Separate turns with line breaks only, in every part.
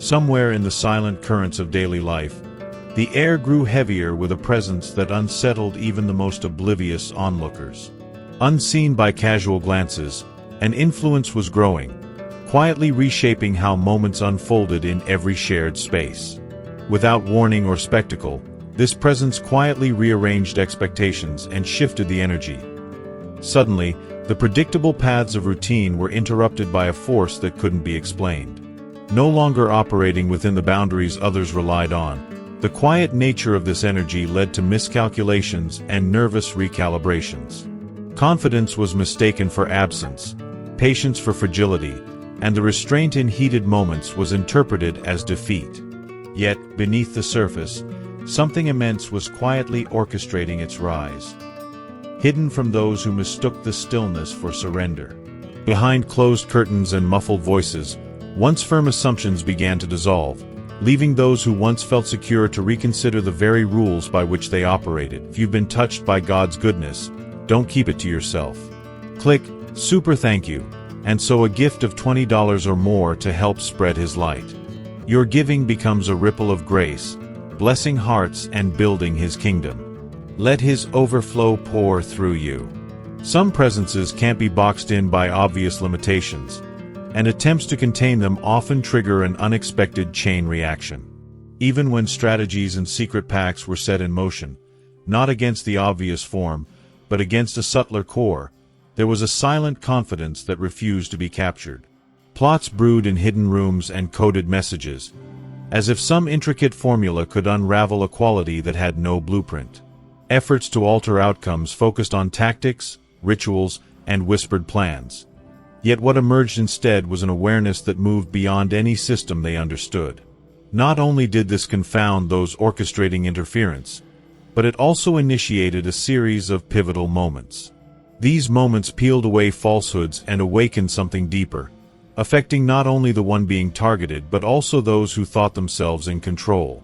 Somewhere in the silent currents of daily life, the air grew heavier with a presence that unsettled even the most oblivious onlookers. Unseen by casual glances, an influence was growing, quietly reshaping how moments unfolded in every shared space. Without warning or spectacle, this presence quietly rearranged expectations and shifted the energy. Suddenly, the predictable paths of routine were interrupted by a force that couldn't be explained. No longer operating within the boundaries others relied on, the quiet nature of this energy led to miscalculations and nervous recalibrations. Confidence was mistaken for absence, patience for fragility, and the restraint in heated moments was interpreted as defeat. Yet, beneath the surface, something immense was quietly orchestrating its rise. Hidden from those who mistook the stillness for surrender. Behind closed curtains and muffled voices, once firm assumptions began to dissolve, leaving those who once felt secure to reconsider the very rules by which they operated. If you've been touched by God's goodness, don't keep it to yourself. Click Super Thank You, and sow a gift of $20 or more to help spread His light. Your giving becomes a ripple of grace, blessing hearts and building His kingdom. Let His overflow pour through you. Some presences can't be boxed in by obvious limitations, and attempts to contain them often trigger an unexpected chain reaction. Even when strategies and secret pacts were set in motion, not against the obvious form, but against a subtler core, there was a silent confidence that refused to be captured. Plots brewed in hidden rooms and coded messages, as if some intricate formula could unravel a quality that had no blueprint. Efforts to alter outcomes focused on tactics, rituals, and whispered plans. Yet what emerged instead was an awareness that moved beyond any system they understood. Not only did this confound those orchestrating interference, but it also initiated a series of pivotal moments. These moments peeled away falsehoods and awakened something deeper, affecting not only the one being targeted but also those who thought themselves in control.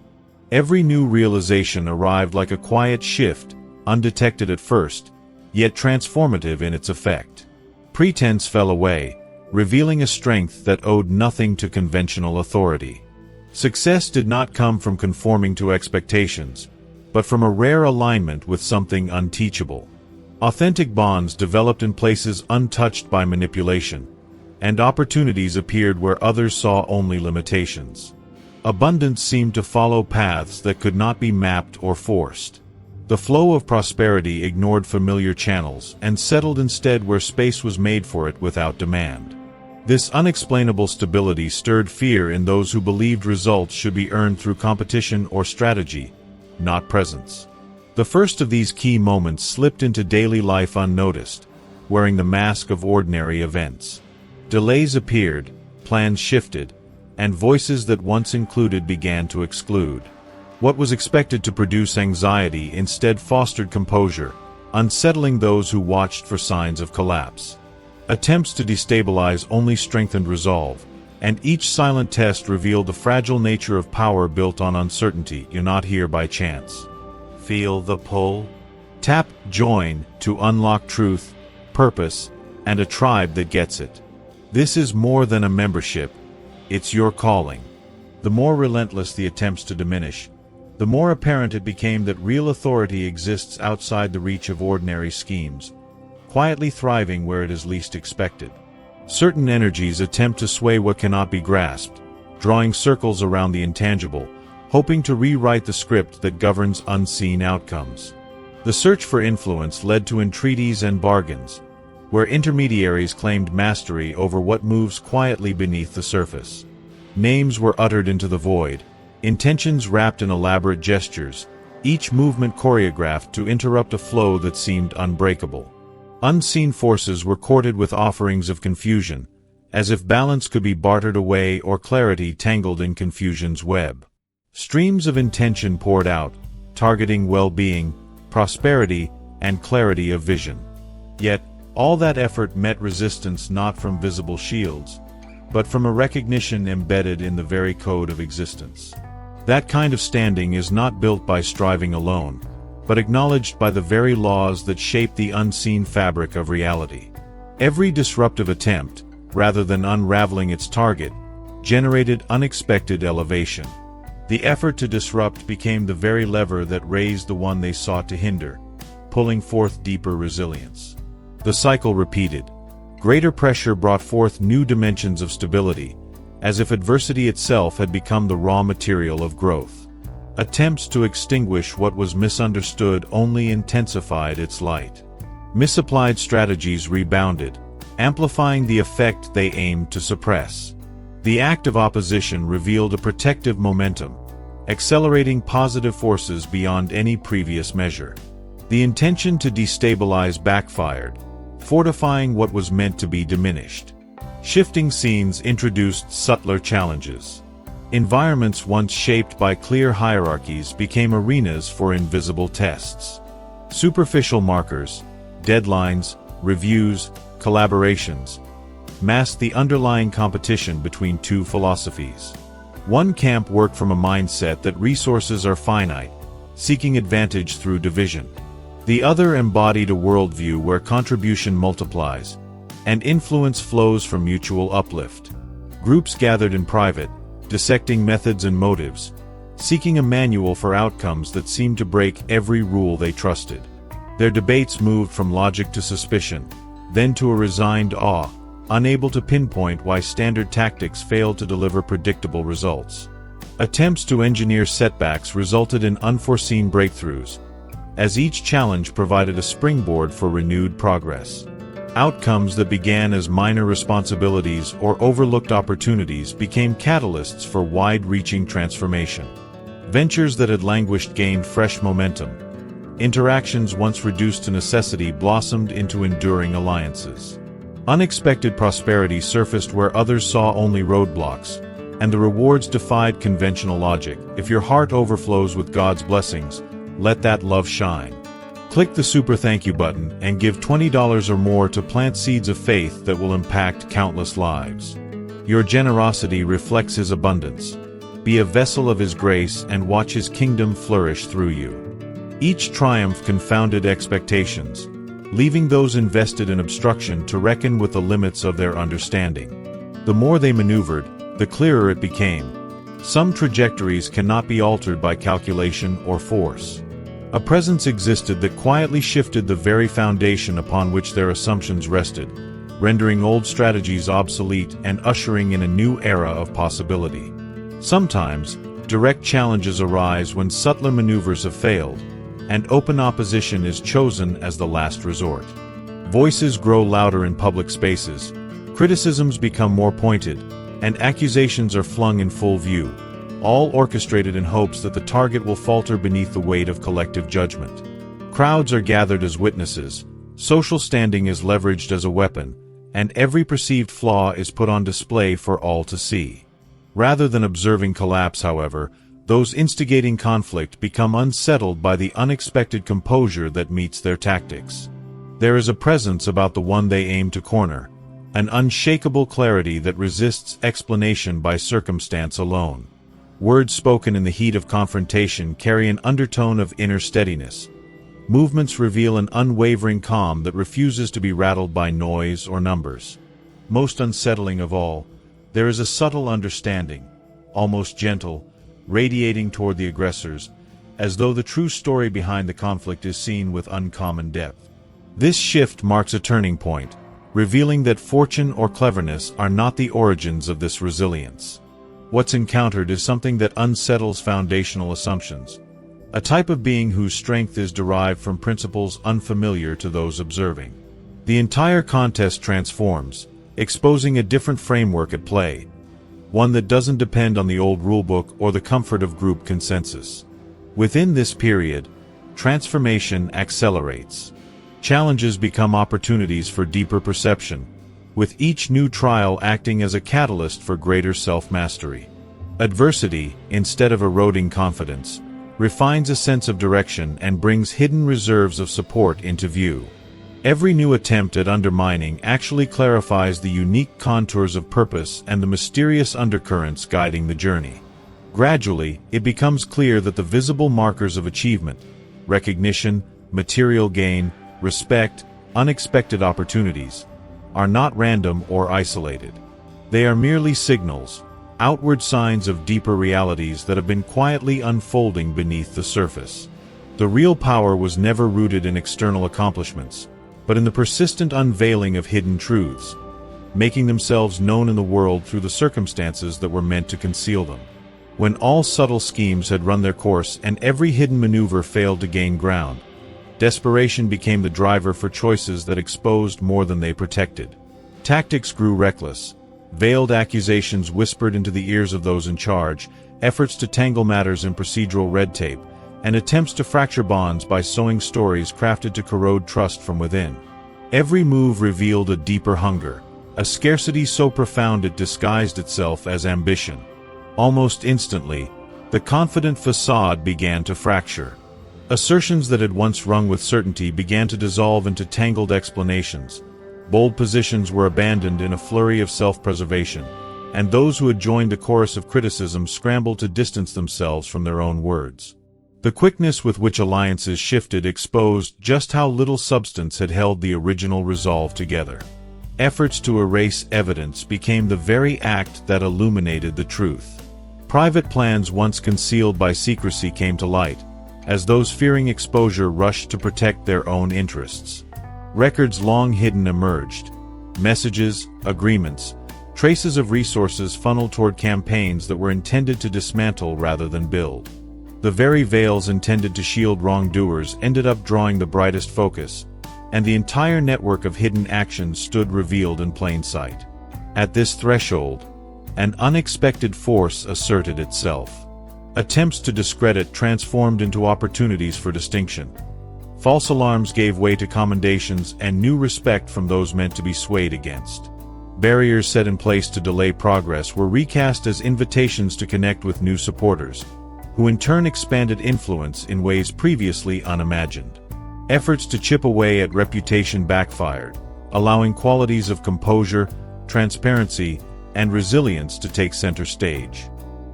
Every new realization arrived like a quiet shift, undetected at first, yet transformative in its effect. Pretense fell away, revealing a strength that owed nothing to conventional authority. Success did not come from conforming to expectations, but from a rare alignment with something unteachable. Authentic bonds developed in places untouched by manipulation, and opportunities appeared where others saw only limitations. Abundance seemed to follow paths that could not be mapped or forced. The flow of prosperity ignored familiar channels and settled instead where space was made for it without demand. This unexplainable stability stirred fear in those who believed results should be earned through competition or strategy, not presence. The first of these key moments slipped into daily life unnoticed, wearing the mask of ordinary events. Delays appeared, plans shifted, and voices that once included began to exclude. What was expected to produce anxiety instead fostered composure, unsettling those who watched for signs of collapse. Attempts to destabilize only strengthened resolve, and each silent test revealed the fragile nature of power built on uncertainty. You're not here by chance. Feel the pull? Tap Join to unlock truth, purpose, and a tribe that gets it. This is more than a membership, it's your calling. The more relentless the attempts to diminish, the more apparent it became that real authority exists outside the reach of ordinary schemes, quietly thriving where it is least expected. Certain energies attempt to sway what cannot be grasped, drawing circles around the intangible, hoping to rewrite the script that governs unseen outcomes. The search for influence led to entreaties and bargains, where intermediaries claimed mastery over what moves quietly beneath the surface. Names were uttered into the void, intentions wrapped in elaborate gestures, each movement choreographed to interrupt a flow that seemed unbreakable. Unseen forces were courted with offerings of confusion, as if balance could be bartered away or clarity tangled in confusion's web. Streams of intention poured out, targeting well-being, prosperity, and clarity of vision. Yet, all that effort met resistance not from visible shields, but from a recognition embedded in the very code of existence. That kind of standing is not built by striving alone, but acknowledged by the very laws that shape the unseen fabric of reality. Every disruptive attempt, rather than unraveling its target, generated unexpected elevation. The effort to disrupt became the very lever that raised the one they sought to hinder, pulling forth deeper resilience. The cycle repeated. Greater pressure brought forth new dimensions of stability, as if adversity itself had become the raw material of growth. Attempts to extinguish what was misunderstood only intensified its light. Misapplied strategies rebounded, amplifying the effect they aimed to suppress. The act of opposition revealed a protective momentum, accelerating positive forces beyond any previous measure. The intention to destabilize backfired, fortifying what was meant to be diminished. Shifting scenes introduced subtler challenges. Environments once shaped by clear hierarchies became arenas for invisible tests. Superficial markers, deadlines, reviews, collaborations, masked the underlying competition between two philosophies. One camp worked from a mindset that resources are finite, seeking advantage through division. The other embodied a worldview where contribution multiplies, and influence flows from mutual uplift. Groups gathered in private, dissecting methods and motives, seeking a manual for outcomes that seemed to break every rule they trusted. Their debates moved from logic to suspicion, then to a resigned awe, unable to pinpoint why standard tactics failed to deliver predictable results. Attempts to engineer setbacks resulted in unforeseen breakthroughs, as each challenge provided a springboard for renewed progress. Outcomes that began as minor responsibilities or overlooked opportunities became catalysts for wide-reaching transformation. Ventures that had languished gained fresh momentum. Interactions once reduced to necessity blossomed into enduring alliances. Unexpected prosperity surfaced where others saw only roadblocks, and the rewards defied conventional logic. If your heart overflows with God's blessings, let that love shine. Click the super thank you button and give $20 or more to plant seeds of faith that will impact countless lives. Your generosity reflects His abundance. Be a vessel of His grace and watch His kingdom flourish through you. Each triumph confounded expectations, leaving those invested in obstruction to reckon with the limits of their understanding. The more they maneuvered, the clearer it became. Some trajectories cannot be altered by calculation or force. A presence existed that quietly shifted the very foundation upon which their assumptions rested, rendering old strategies obsolete and ushering in a new era of possibility. Sometimes, direct challenges arise when subtler maneuvers have failed, and open opposition is chosen as the last resort. Voices grow louder in public spaces, criticisms become more pointed, and accusations are flung in full view, all orchestrated in hopes that the target will falter beneath the weight of collective judgment. Crowds are gathered as witnesses, social standing is leveraged as a weapon, and every perceived flaw is put on display for all to see. Rather than observing collapse, however, those instigating conflict become unsettled by the unexpected composure that meets their tactics. There is a presence about the one they aim to corner, an unshakable clarity that resists explanation by circumstance alone. Words spoken in the heat of confrontation carry an undertone of inner steadiness. Movements reveal an unwavering calm that refuses to be rattled by noise or numbers. Most unsettling of all, there is a subtle understanding, almost gentle, radiating toward the aggressors, as though the true story behind the conflict is seen with uncommon depth. This shift marks a turning point, revealing that fortune or cleverness are not the origins of this resilience. What's encountered is something that unsettles foundational assumptions, a type of being whose strength is derived from principles unfamiliar to those observing. The entire contest transforms, exposing a different framework at play, one that doesn't depend on the old rulebook or the comfort of group consensus. Within this period, transformation accelerates. Challenges become opportunities for deeper perception, with each new trial acting as a catalyst for greater self-mastery. Adversity, instead of eroding confidence, refines a sense of direction and brings hidden reserves of support into view. Every new attempt at undermining actually clarifies the unique contours of purpose and the mysterious undercurrents guiding the journey. Gradually, it becomes clear that the visible markers of achievement, recognition, material gain, respect, unexpected opportunities, are not random or isolated. They are merely signals, outward signs of deeper realities that have been quietly unfolding beneath the surface. The real power was never rooted in external accomplishments, but in the persistent unveiling of hidden truths, making themselves known in the world through the circumstances that were meant to conceal them. When all subtle schemes had run their course and every hidden maneuver failed to gain ground, desperation became the driver for choices that exposed more than they protected. Tactics grew reckless. Veiled accusations whispered into the ears of those in charge, efforts to tangle matters in procedural red tape, and attempts to fracture bonds by sowing stories crafted to corrode trust from within. Every move revealed a deeper hunger, a scarcity so profound it disguised itself as ambition. Almost instantly, the confident facade began to fracture. Assertions that had once rung with certainty began to dissolve into tangled explanations. Bold positions were abandoned in a flurry of self-preservation, and those who had joined the chorus of criticism scrambled to distance themselves from their own words. The quickness with which alliances shifted exposed just how little substance had held the original resolve together. Efforts to erase evidence became the very act that illuminated the truth. Private plans once concealed by secrecy came to light, as those fearing exposure rushed to protect their own interests. Records long hidden emerged. Messages, agreements, traces of resources funneled toward campaigns that were intended to dismantle rather than build. The very veils intended to shield wrongdoers ended up drawing the brightest focus, and the entire network of hidden actions stood revealed in plain sight. At this threshold, an unexpected force asserted itself. Attempts to discredit transformed into opportunities for distinction. False alarms gave way to commendations and new respect from those meant to be swayed against. Barriers set in place to delay progress were recast as invitations to connect with new supporters, who in turn expanded influence in ways previously unimagined. Efforts to chip away at reputation backfired, allowing qualities of composure, transparency, and resilience to take center stage.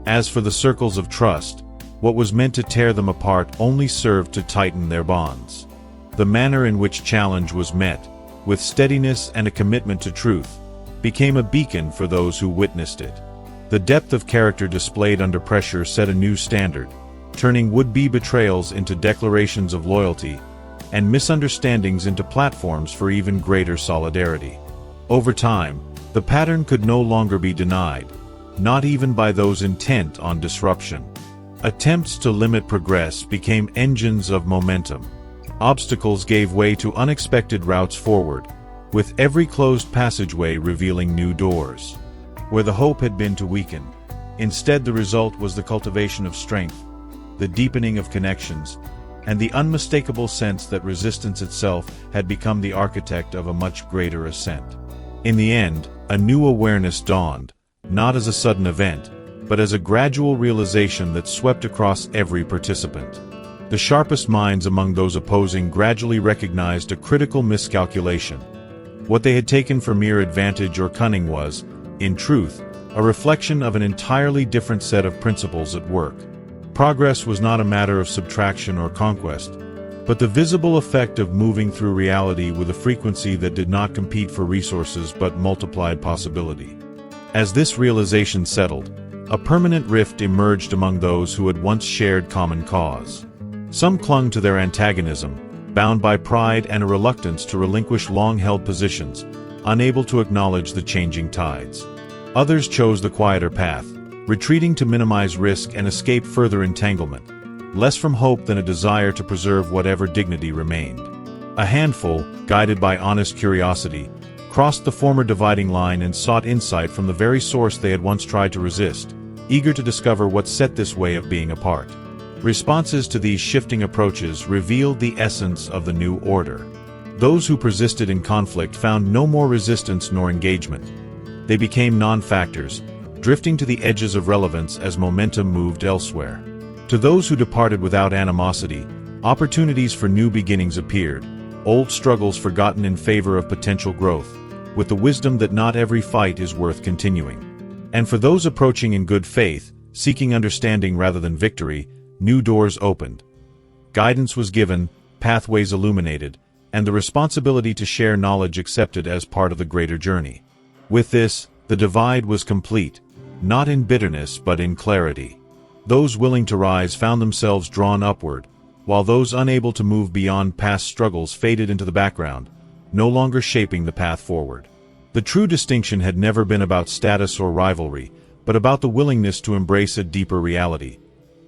As for the circles of trust, what was meant to tear them apart only served to tighten their bonds. The manner in which challenge was met, with steadiness and a commitment to truth, became a beacon for those who witnessed it. The depth of character displayed under pressure set a new standard, turning would-be betrayals into declarations of loyalty, and misunderstandings into platforms for even greater solidarity. Over time, the pattern could no longer be denied, not even by those intent on disruption. Attempts to limit progress became engines of momentum. Obstacles gave way to unexpected routes forward, with every closed passageway revealing new doors. Where the hope had been to weaken, instead the result was the cultivation of strength, the deepening of connections, and the unmistakable sense that resistance itself had become the architect of a much greater ascent. In the end, a new awareness dawned, not as a sudden event, but as a gradual realization that swept across every participant. The sharpest minds among those opposing gradually recognized a critical miscalculation. What they had taken for mere advantage or cunning was, in truth, a reflection of an entirely different set of principles at work. Progress was not a matter of subtraction or conquest, but the visible effect of moving through reality with a frequency that did not compete for resources but multiplied possibility. As this realization settled, a permanent rift emerged among those who had once shared common cause. Some clung to their antagonism, bound by pride and a reluctance to relinquish long-held positions, unable to acknowledge the changing tides. Others chose the quieter path, retreating to minimize risk and escape further entanglement, less from hope than a desire to preserve whatever dignity remained. A handful, guided by honest curiosity, crossed the former dividing line and sought insight from the very source they had once tried to resist, eager to discover what set this way of being apart. Responses to these shifting approaches revealed the essence of the new order. Those who persisted in conflict found no more resistance nor engagement. They became non-factors, drifting to the edges of relevance as momentum moved elsewhere. To those who departed without animosity, opportunities for new beginnings appeared, old struggles forgotten in favor of potential growth, with the wisdom that not every fight is worth continuing. And for those approaching in good faith, seeking understanding rather than victory, new doors opened. Guidance was given, pathways illuminated, and the responsibility to share knowledge accepted as part of the greater journey. With this, the divide was complete. not in bitterness but in clarity. Those willing to rise found themselves drawn upward, while those unable to move beyond past struggles faded into the background, no longer shaping the path forward. The true distinction had never been about status or rivalry, but about the willingness to embrace a deeper reality,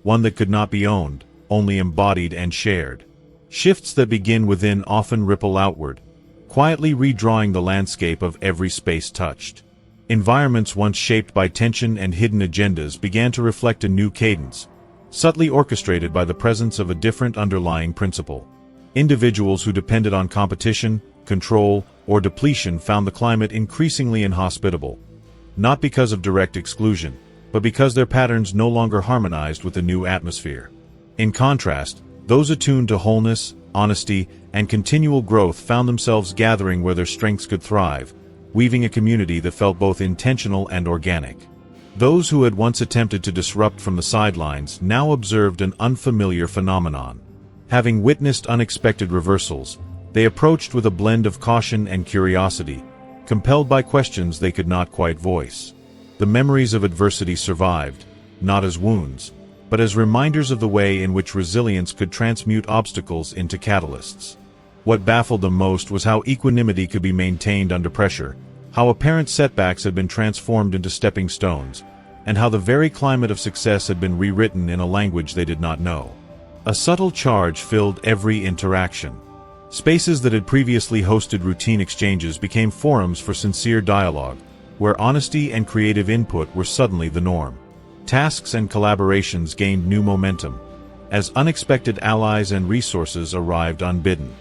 one that could not be owned, only embodied and shared. Shifts that begin within often ripple outward, quietly redrawing the landscape of every space touched. Environments once shaped by tension and hidden agendas began to reflect a new cadence, subtly orchestrated by the presence of a different underlying principle. Individuals who depended on competition, control, or depletion found the climate increasingly inhospitable, not because of direct exclusion, but because their patterns no longer harmonized with the new atmosphere. In contrast, those attuned to wholeness, honesty, and continual growth found themselves gathering where their strengths could thrive, weaving a community that felt both intentional and organic. Those who had once attempted to disrupt from the sidelines now observed an unfamiliar phenomenon. Having witnessed unexpected reversals, they approached with a blend of caution and curiosity, compelled by questions they could not quite voice. The memories of adversity survived, not as wounds, but as reminders of the way in which resilience could transmute obstacles into catalysts. What baffled them most was how equanimity could be maintained under pressure, how apparent setbacks had been transformed into stepping stones, and how the very climate of success had been rewritten in a language they did not know. A subtle charge filled every interaction. Spaces that had previously hosted routine exchanges became forums for sincere dialogue, where honesty and creative input were suddenly the norm. Tasks and collaborations gained new momentum, as unexpected allies and resources arrived unbidden.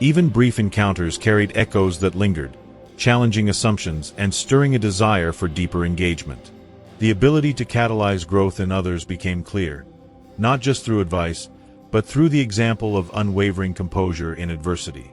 Even brief encounters carried echoes that lingered, challenging assumptions and stirring a desire for deeper engagement. The ability to catalyze growth in others became clear, not just through advice, but through the example of unwavering composure in adversity.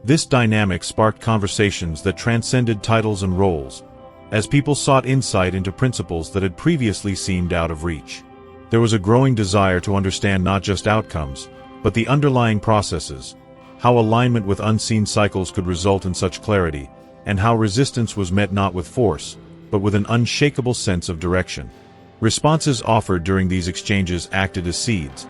This dynamic sparked conversations that transcended titles and roles, as people sought insight into principles that had previously seemed out of reach. There was a growing desire to understand not just outcomes, but the underlying processes, how alignment with unseen cycles could result in such clarity, and how resistance was met not with force, but with an unshakable sense of direction. Responses offered during these exchanges acted as seeds,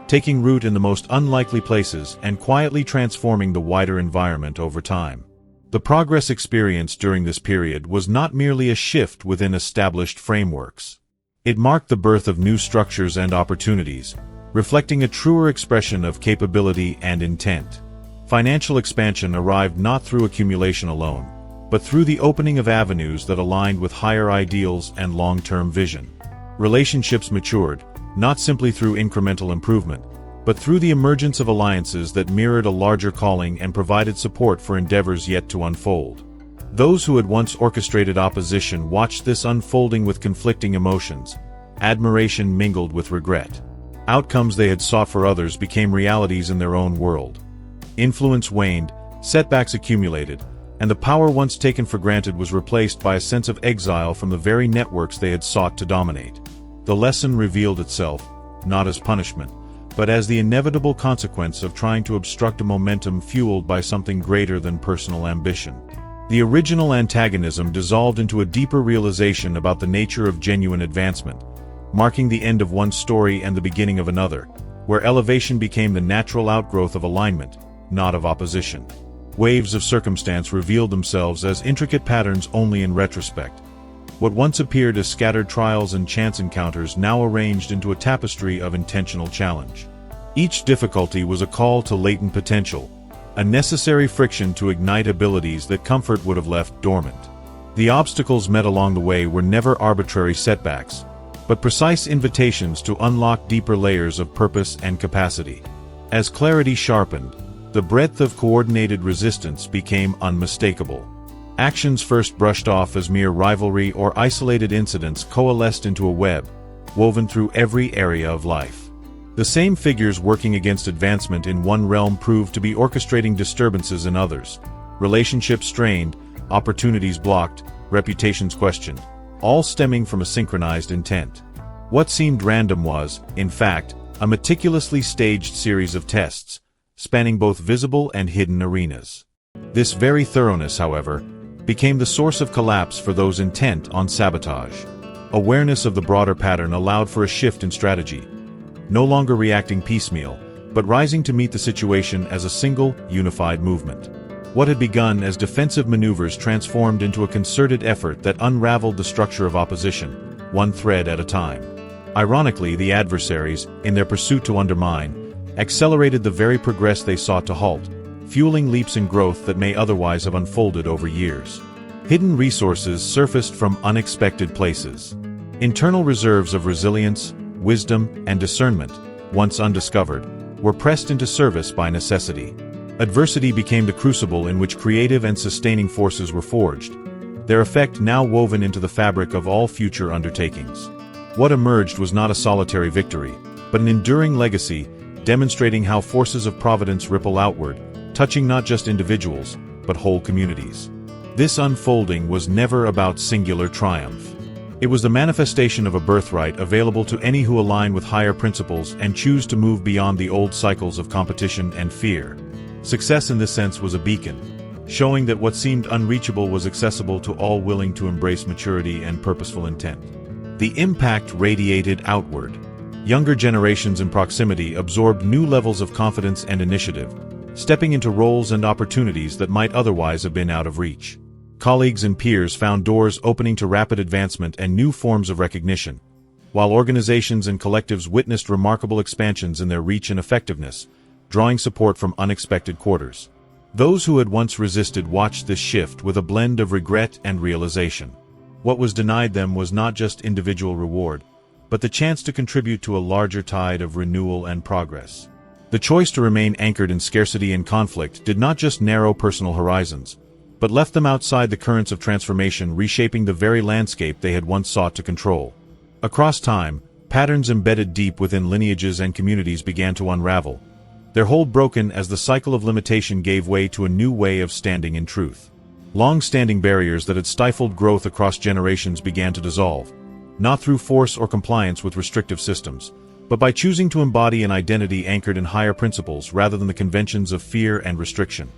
taking root in the most unlikely places and quietly transforming the wider environment over time. The progress experienced during this period was not merely a shift within established frameworks. It marked the birth of new structures and opportunities, reflecting a truer expression of capability and intent. Financial expansion arrived not through accumulation alone, but through the opening of avenues that aligned with higher ideals and long-term vision. Relationships matured, not simply through incremental improvement, but through the emergence of alliances that mirrored a larger calling and provided support for endeavors yet to unfold. Those who had once orchestrated opposition watched this unfolding with conflicting emotions. Admiration mingled with regret. Outcomes they had sought for others became realities in their own world. Influence waned, setbacks accumulated, and the power once taken for granted was replaced by a sense of exile from the very networks they had sought to dominate. The lesson revealed itself, not as punishment, but as the inevitable consequence of trying to obstruct a momentum fueled by something greater than personal ambition. The original antagonism dissolved into a deeper realization about the nature of genuine advancement, marking the end of one story and the beginning of another, where elevation became the natural outgrowth of alignment, not of opposition. Waves of circumstance revealed themselves as intricate patterns only in retrospect. What once appeared as scattered trials and chance encounters now arranged into a tapestry of intentional challenge. Each difficulty was a call to latent potential, a necessary friction to ignite abilities that comfort would have left dormant. The obstacles met along the way were never arbitrary setbacks, but precise invitations to unlock deeper layers of purpose and capacity. As clarity sharpened, the breadth of coordinated resistance became unmistakable. Actions first brushed off as mere rivalry or isolated incidents coalesced into a web, woven through every area of life. The same figures working against advancement in one realm proved to be orchestrating disturbances in others. Relationships strained, opportunities blocked, reputations questioned, all stemming from a synchronized intent. What seemed random was, in fact, a meticulously staged series of tests, spanning both visible and hidden arenas. This very thoroughness, however, became the source of collapse for those intent on sabotage. Awareness of the broader pattern allowed for a shift in strategy, no longer reacting piecemeal, but rising to meet the situation as a single, unified movement. What had begun as defensive maneuvers transformed into a concerted effort that unraveled the structure of opposition, one thread at a time. Ironically, the adversaries, in their pursuit to undermine, accelerated the very progress they sought to halt, fueling leaps in growth that may otherwise have unfolded over years. Hidden resources surfaced from unexpected places. Internal reserves of resilience, wisdom, and discernment, once undiscovered, were pressed into service by necessity. Adversity became the crucible in which creative and sustaining forces were forged, their effect now woven into the fabric of all future undertakings. What emerged was not a solitary victory, but an enduring legacy, demonstrating how forces of providence ripple outward, touching not just individuals, but whole communities. This unfolding was never about singular triumph. It was the manifestation of a birthright available to any who align with higher principles and choose to move beyond the old cycles of competition and fear. Success in this sense was a beacon, showing that what seemed unreachable was accessible to all willing to embrace maturity and purposeful intent. The impact radiated outward. Younger generations in proximity absorbed new levels of confidence and initiative, stepping into roles and opportunities that might otherwise have been out of reach. Colleagues and peers found doors opening to rapid advancement and new forms of recognition, while organizations and collectives witnessed remarkable expansions in their reach and effectiveness, drawing support from unexpected quarters. Those who had once resisted watched this shift with a blend of regret and realization. What was denied them was not just individual reward, but the chance to contribute to a larger tide of renewal and progress. The choice to remain anchored in scarcity and conflict did not just narrow personal horizons, but left them outside the currents of transformation, reshaping the very landscape they had once sought to control. Across time, patterns embedded deep within lineages and communities began to unravel, their hold broken as the cycle of limitation gave way to a new way of standing in truth. Long-standing barriers that had stifled growth across generations began to dissolve, not through force or compliance with restrictive systems, but by choosing to embody an identity anchored in higher principles rather than the conventions of fear and restriction.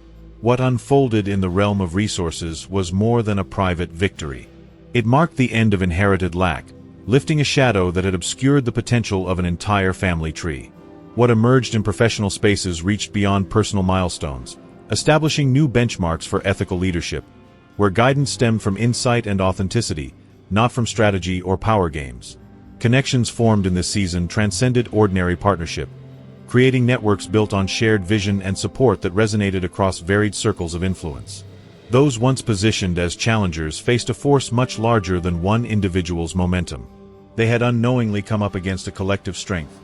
What unfolded in the realm of resources was more than a private victory. It marked the end of inherited lack, lifting a shadow that had obscured the potential of an entire family tree. What emerged in professional spaces reached beyond personal milestones, establishing new benchmarks for ethical leadership, where guidance stemmed from insight and authenticity, not from strategy or power games. Connections formed in this season transcended ordinary partnership, creating networks built on shared vision and support that resonated across varied circles of influence. Those once positioned as challengers faced a force much larger than one individual's momentum. They had unknowingly come up against a collective strength,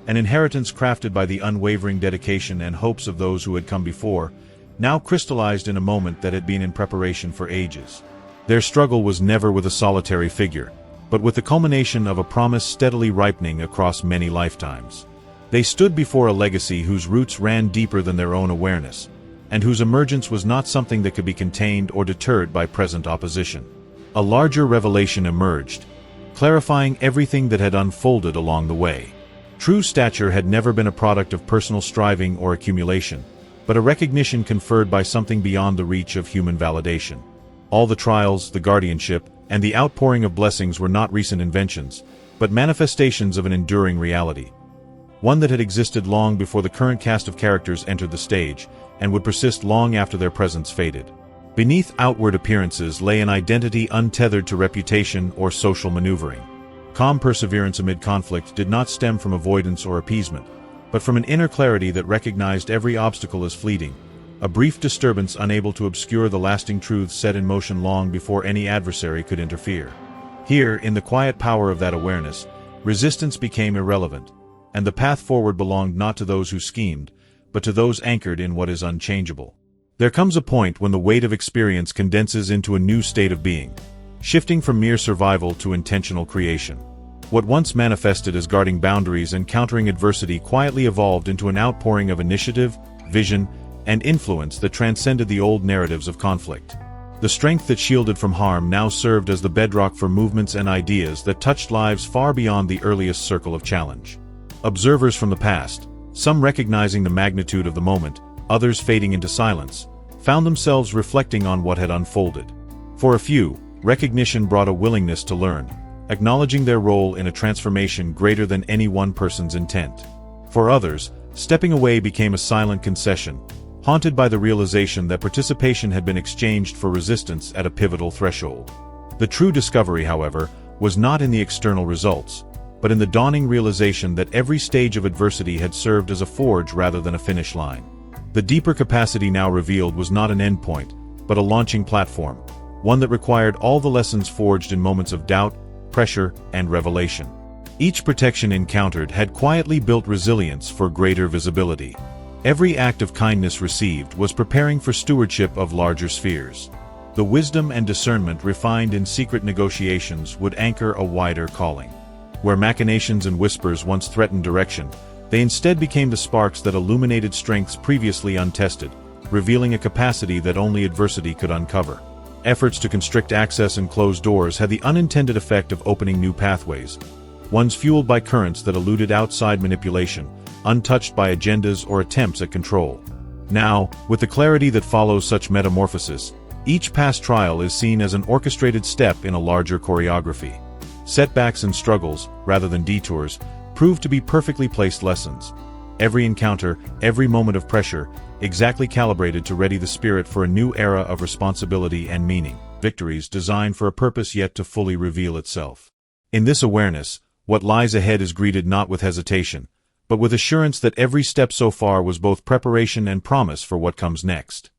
an inheritance crafted by the unwavering dedication and hopes of those who had come before, now crystallized in a moment that had been in preparation for ages. Their struggle was never with a solitary figure, but with the culmination of a promise steadily ripening across many lifetimes. They stood before a legacy whose roots ran deeper than their own awareness, and whose emergence was not something that could be contained or deterred by present opposition. A larger revelation emerged, clarifying everything that had unfolded along the way. True stature had never been a product of personal striving or accumulation, but a recognition conferred by something beyond the reach of human validation. All the trials, the guardianship, and the outpouring of blessings were not recent inventions, but manifestations of an enduring reality. One that had existed long before the current cast of characters entered the stage, and would persist long after their presence faded. Beneath outward appearances lay an identity untethered to reputation or social maneuvering. Calm perseverance amid conflict did not stem from avoidance or appeasement, but from an inner clarity that recognized every obstacle as fleeting, a brief disturbance unable to obscure the lasting truths set in motion long before any adversary could interfere. Here, in the quiet power of that awareness, resistance became irrelevant, and the path forward belonged not to those who schemed, but to those anchored in what is unchangeable. There comes a point when the weight of experience condenses into a new state of being, shifting from mere survival to intentional creation. What once manifested as guarding boundaries and countering adversity quietly evolved into an outpouring of initiative, vision, and influence that transcended the old narratives of conflict. The strength that shielded from harm now served as the bedrock for movements and ideas that touched lives far beyond the earliest circle of challenge. Observers from the past, some recognizing the magnitude of the moment, others fading into silence, found themselves reflecting on what had unfolded. For a few, recognition brought a willingness to learn, acknowledging their role in a transformation greater than any one person's intent. For others, stepping away became a silent concession, haunted by the realization that participation had been exchanged for resistance at a pivotal threshold. The true discovery, however, was not in the external results, but in the dawning realization that every stage of adversity had served as a forge rather than a finish line. The deeper capacity now revealed was not an endpoint, but a launching platform, one that required all the lessons forged in moments of doubt, pressure, and revelation. Each protection encountered had quietly built resilience for greater visibility. Every act of kindness received was preparing for stewardship of larger spheres. The wisdom and discernment refined in secret negotiations would anchor a wider calling. Where machinations and whispers once threatened direction, they instead became the sparks that illuminated strengths previously untested, revealing a capacity that only adversity could uncover. Efforts to constrict access and close doors had the unintended effect of opening new pathways, ones fueled by currents that eluded outside manipulation, untouched by agendas or attempts at control. Now, with the clarity that follows such metamorphosis, each past trial is seen as an orchestrated step in a larger choreography. Setbacks and struggles, rather than detours, prove to be perfectly placed lessons. Every encounter, every moment of pressure, exactly calibrated to ready the spirit for a new era of responsibility and meaning. Victories designed for a purpose yet to fully reveal itself. In this awareness, what lies ahead is greeted not with hesitation, but with assurance that every step so far was both preparation and promise for what comes next.